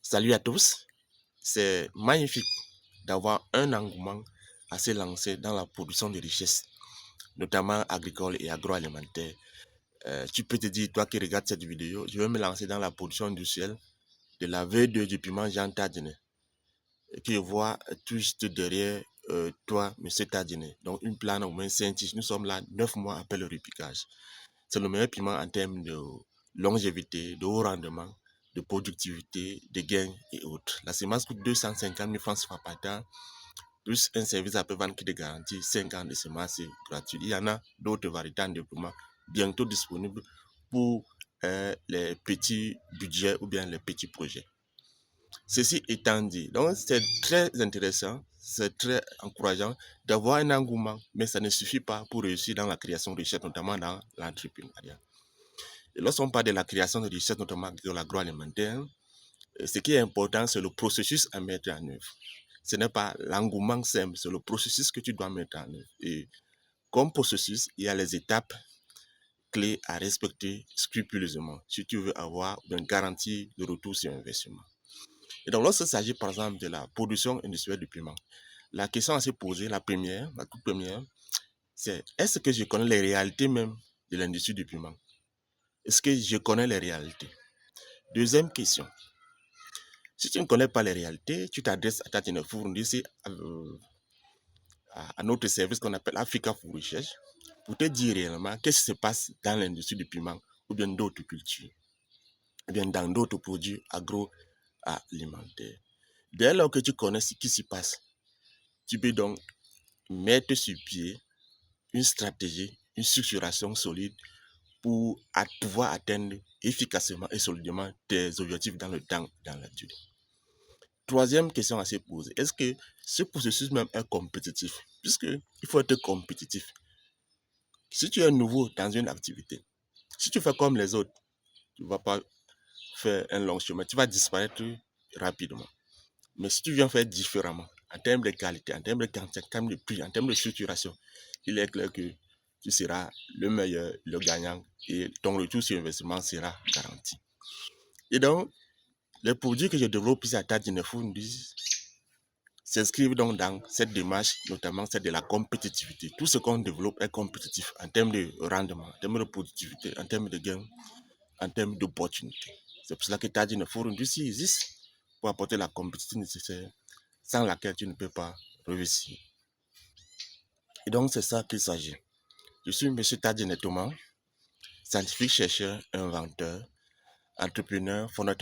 Salut à tous, c'est magnifique d'avoir un engouement à se lancer dans la production de richesses, notamment agricoles et agroalimentaires. Tu peux te dire, toi qui regardes cette vidéo, je vais me lancer dans la production industrielle de la V2 du piment Jean Tadine, que je vois tout juste derrière toi, monsieur Tadine. Donc une plante au moins 5 tiges. Nous sommes là 9 mois après le repiquage. C'est le meilleur piment en termes de longévité, de haut rendement, de productivité, de gains et autres. La semence coûte 250 000 francs CFA par temps, plus un service après-vente qui te garantit 5 ans de semences gratuites. Il y en a d'autres variétés en développement bientôt disponibles pour les petits budgets ou bien les petits projets. Ceci étant dit, donc c'est très intéressant, c'est très encourageant d'avoir un engouement, mais ça ne suffit pas pour réussir dans la création de richesse, notamment dans l'entrepreneuriat. Et lorsqu'on parle de la création de richesse, notamment de l'agroalimentaire, ce qui est important, c'est le processus à mettre en œuvre. Ce n'est pas l'engouement simple, c'est le processus que tu dois mettre en œuvre. Et comme processus, il y a les étapes clés à respecter scrupuleusement si tu veux avoir une garantie de retour sur investissement. Et donc, lorsqu'il s'agit par exemple de la production industrielle du piment, la question à se poser, la toute première, c'est est-ce que je connais les réalités même de l'industrie du piment? Est-ce que je connais les réalités? Deuxième question, si tu ne connais pas les réalités, tu t'adresses à Tadine Fourndissi, à notre service qu'on appelle Africa for Research, pour te dire réellement qu'est-ce qui se passe dans l'industrie du piment ou bien d'autres cultures, ou bien dans d'autres produits agroalimentaires. Dès lors que tu connais ce qui s'y passe, tu peux donc mettre sur pied une stratégie, une structuration solide pour pouvoir atteindre efficacement et solidement tes objectifs dans le temps, dans la durée. Troisième question à se poser, est-ce que ce processus même est compétitif? Puisqu'il faut être compétitif. Si tu es nouveau dans une activité, si tu fais comme les autres, tu ne vas pas faire un long chemin, tu vas disparaître rapidement. Mais si tu viens faire différemment, en termes de qualité, en termes de quantité, en termes de prix, en termes de structuration, il est clair que tu seras le meilleur, le gagnant et ton retour sur investissement sera garanti. Et donc, les produits que je développe ici à Tadine Fourndissi s'inscrivent donc dans cette démarche, notamment celle de la compétitivité. Tout ce qu'on développe est compétitif en termes de rendement, en termes de productivité, en termes de gains, en termes d'opportunités. C'est pour cela que Tadine Fourndissi existe pour apporter la compétitivité nécessaire sans laquelle tu ne peux pas réussir. Et donc, c'est ça qu'il s'agit. Je suis M. Tadine Thomas, scientifique, chercheur, inventeur, entrepreneur, fondateur